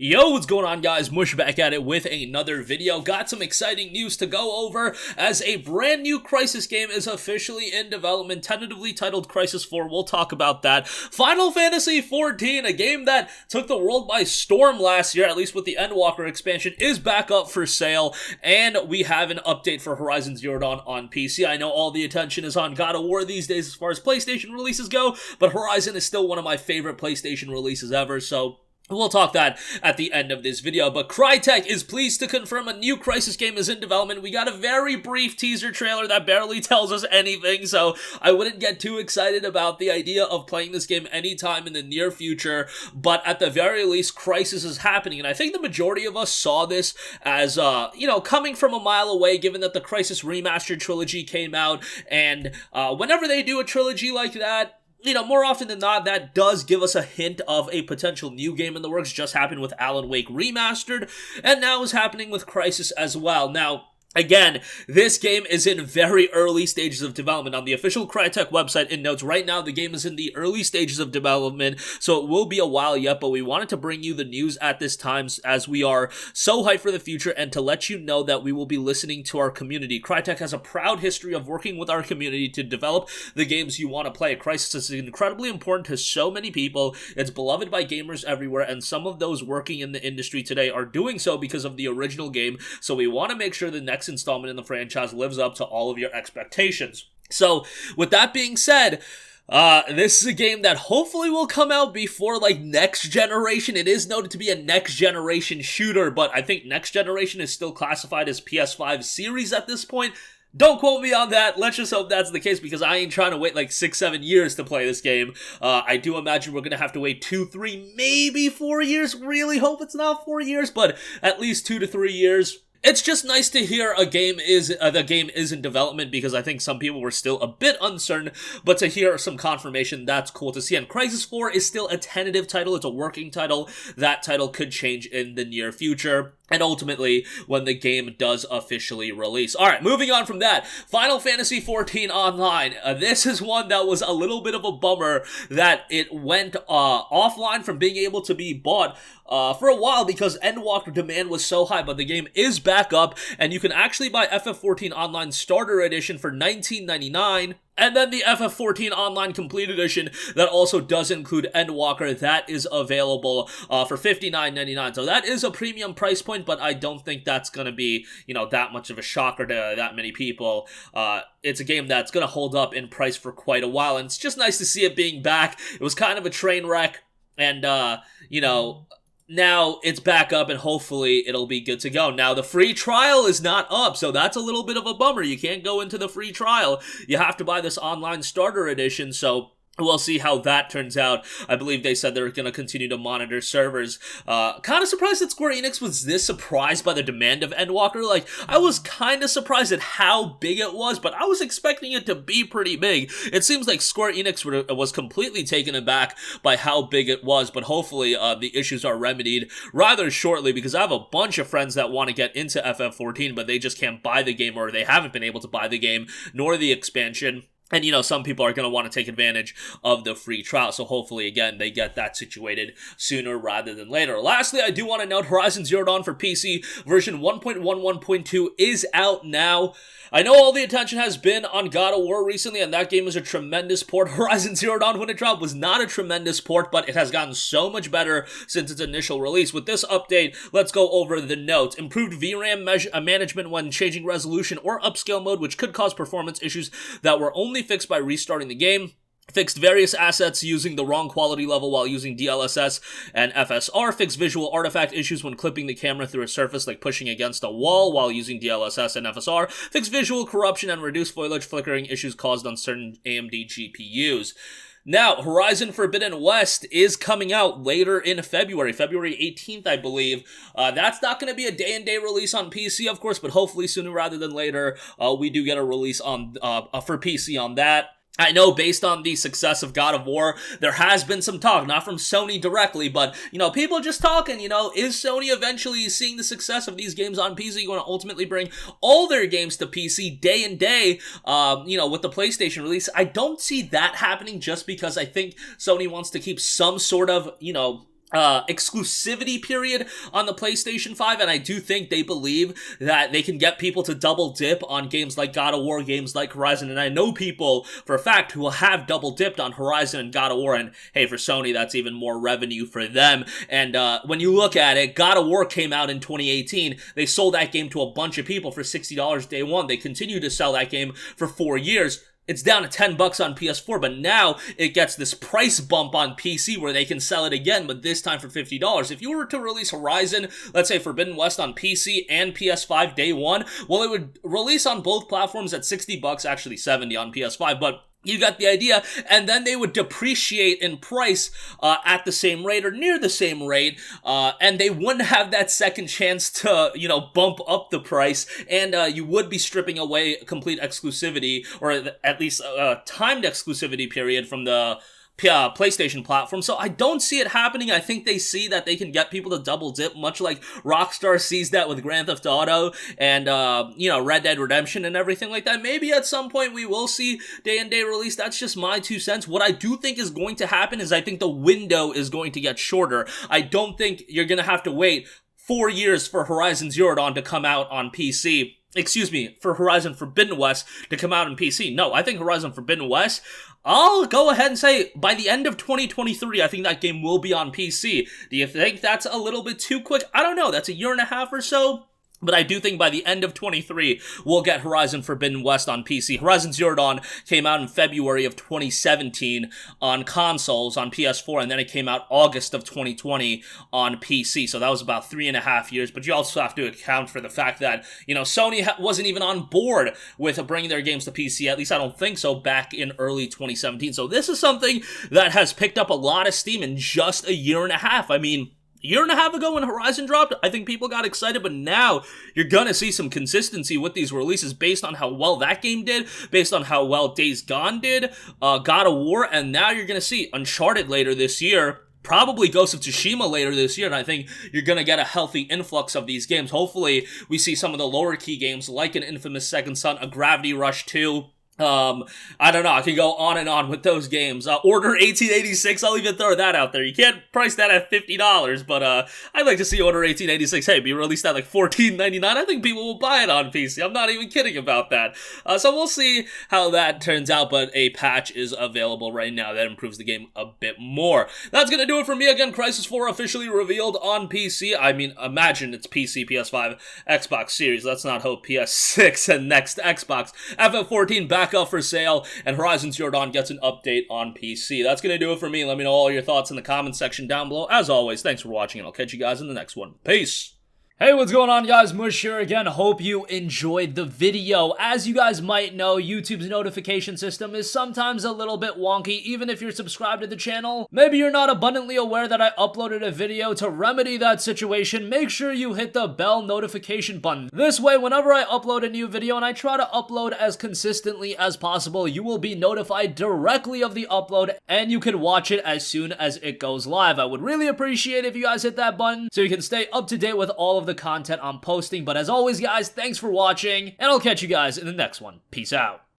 Yo, what's going on, guys? Mush back at it with another video. Got some exciting news to go over as a brand new Crysis game is officially in development, tentatively titled Crysis 4. We'll talk about that. Final Fantasy XIV, a game that took the world by storm last year, at least with the Endwalker expansion, is back up for sale, and we have an update for Horizon Zero Dawn on PC. I know all the attention is on God of War these days as far as PlayStation releases go, but Horizon is still one of my favorite PlayStation releases ever, so we'll talk that at the end of this video. But Crytek is pleased to confirm a new Crysis game is in development. We got a very brief teaser trailer that barely tells us anything, so I wouldn't get too excited about the idea of playing this game anytime in the near future, but at the very least, Crysis is happening, and I think the majority of us saw this as, coming from a mile away, given that the Crysis Remastered trilogy came out, and whenever they do a trilogy like that, more often than not, that does give us a hint of a potential new game in the works. Just happened with Alan Wake Remastered, and now is happening with Crysis as well. Now, again, this game is in very early stages of development. On the official Crytek website, it notes right now the game is in the early stages of development, so it will be a while yet, but we wanted to bring you the news at this time as we are so hyped for the future and to let you know that we will be listening to our community. Crytek has a proud history of working with our community to develop the games you want to play. Crysis is incredibly important to so many people. It's beloved by gamers everywhere, and some of those working in the industry today are doing so because of the original game, so we want to make sure the next installment in the franchise lives up to all of your expectations. So, with that being said, this is a game that hopefully will come out before, next generation. It is noted to be a next generation shooter, but I think next generation is still classified as PS5 series at this point. Don't quote me on that. Let's just hope that's the case, because I ain't trying to wait 6-7 years to play this game. I do imagine we're going to have to wait 2, 3, maybe 4 years. Really hope it's not 4 years, but at least 2 to 3 years. It's just nice to hear the game is in development, because I think some people were still a bit uncertain, but to hear some confirmation, that's cool to see. And Crysis 4 is still a tentative title. It's a working title. That title could change in the near future, and ultimately when the game does officially release. Alright, moving on from that, Final Fantasy XIV Online. This is one that was a little bit of a bummer that it went offline from being able to be bought for a while because Endwalker demand was so high, but the game is back up, and you can actually buy FF14 Online Starter Edition for $19.99. And then the FF14 Online Complete Edition that also does include Endwalker, that is available for $59.99. So that is a premium price point, but I don't think that's going to be, that much of a shocker to that many people. It's a game that's going to hold up in price for quite a while, and it's just nice to see it being back. It was kind of a train wreck, and, now it's back up, and hopefully it'll be good to go. Now, the free trial is not up, so that's a little bit of a bummer. You can't go into the free trial. You have to buy this online starter edition, so we'll see how that turns out. I believe they said they're going to continue to monitor servers. Kind of surprised that Square Enix was this surprised by the demand of Endwalker. I was kind of surprised at how big it was, but I was expecting it to be pretty big. It seems like Square Enix was completely taken aback by how big it was, but hopefully the issues are remedied rather shortly, because I have a bunch of friends that want to get into FF14, but they just can't buy the game, or they haven't been able to buy the game, nor the expansion. And, some people are going to want to take advantage of the free trial, so hopefully, again, they get that situated sooner rather than later. Lastly, I do want to note Horizon Zero Dawn for PC version 1.11.2 is out now. I know all the attention has been on God of War recently, and that game is a tremendous port. Horizon Zero Dawn, when it dropped, was not a tremendous port, but it has gotten so much better since its initial release. With this update, let's go over the notes. Improved VRAM management when changing resolution or upscale mode, which could cause performance issues that were only fixed by restarting the game. Fixed various assets using the wrong quality level while using DLSS and FSR. Fixed visual artifact issues when clipping the camera through a surface, like pushing against a wall while using DLSS and FSR. Fixed visual corruption and reduced foliage flickering issues caused on certain AMD GPUs. Now, Horizon Forbidden West is coming out later in February 18th, I believe. That's not going to be a day-and-day release on PC, of course, but hopefully sooner rather than later, we do get a release on for PC on that. I know based on the success of God of War, there has been some talk, not from Sony directly, but, people just talking, is Sony eventually seeing the success of these games on PC going to ultimately bring all their games to PC day and day, with the PlayStation release? I don't see that happening just because I think Sony wants to keep some sort of, exclusivity period on the PlayStation 5, and I do think they believe that they can get people to double dip on games like God of War, games like Horizon, and I know people for a fact who will have double dipped on Horizon and God of War, and hey, for Sony, that's even more revenue for them. And when you look at it, God of War came out in 2018, they sold that game to a bunch of people for $60 day one, they continue to sell that game for 4 years. It's down to $10 on PS4, but now it gets this price bump on PC where they can sell it again, but this time for $50. If you were to release Horizon, let's say Forbidden West on PC and PS5 day one, well, it would release on both platforms at $60, actually $70 on PS5, but you got the idea, and then they would depreciate in price at the same rate or near the same rate, and they wouldn't have that second chance to, you know, bump up the price, and you would be stripping away complete exclusivity, or at least a timed exclusivity period from the PlayStation platform. So I don't see it happening. I think they see that they can get people to double dip, much like Rockstar sees that with Grand Theft Auto and, you know, Red Dead Redemption and everything like that. Maybe at some point we will see day and day release. That's just my 2 cents. What I do think is going to happen is I think the window is going to get shorter. I don't think you're going to have to wait 4 years for Horizon Zero Dawn to come out on PC. Excuse me, for Horizon Forbidden West to come out on PC. No, I think Horizon Forbidden West, I'll go ahead and say by the end of 2023, I think that game will be on PC. Do you think that's a little bit too quick? I don't know. That's a year and a half or so. But I do think by the end of 23, we'll get Horizon Forbidden West on PC. Horizon Zero Dawn came out in February of 2017 on consoles, on PS4, and then it came out August of 2020 on PC. So that was about 3.5 years. But you also have to account for the fact that, you know, Sony wasn't even on board with bringing their games to PC. At least I don't think so, back in early 2017. So this is something that has picked up a lot of steam in just a year and a half. I mean, a year and a half ago when Horizon dropped, I think people got excited, but now you're gonna see some consistency with these releases based on how well that game did, based on how well Days Gone did, God of War, and now you're gonna see Uncharted later this year, probably Ghost of Tsushima later this year, and I think you're gonna get a healthy influx of these games. Hopefully, we see some of the lower key games like an Infamous Second Son, a Gravity Rush 2, I don't know, I can go on and on with those games. Order 1886, I'll even throw that out there. You can't price that at $50, but, I'd like to see Order 1886, hey, be released at like $14.99. I think people will buy it on PC. I'm not even kidding about that. So we'll see how that turns out, but a patch is available right now that improves the game a bit more. That's gonna do it for me. Again, Crysis 4 officially revealed on PC. I mean, imagine it's PC, PS5, Xbox Series. Let's not hope PS6 and next Xbox. FF14 back up for sale, and Horizon Zero Dawn gets an update on PC. That's going to do it for me. Let me know all your thoughts in the comments section down below. As always, thanks for watching, and I'll catch you guys in the next one. Peace! Hey, what's going on, guys? Mush here again. Hope you enjoyed the video. As you guys might know, YouTube's notification system is sometimes a little bit wonky, even if you're subscribed to the channel. Maybe you're not abundantly aware that I uploaded a video. To remedy that situation, make sure you hit the bell notification button. This way, whenever I upload a new video, and I try to upload as consistently as possible, you will be notified directly of the upload, and you can watch it as soon as it goes live. I would really appreciate if you guys hit that button so you can stay up to date with all of the content I'm posting. But as always, guys, thanks for watching, and I'll catch you guys in the next one. Peace out.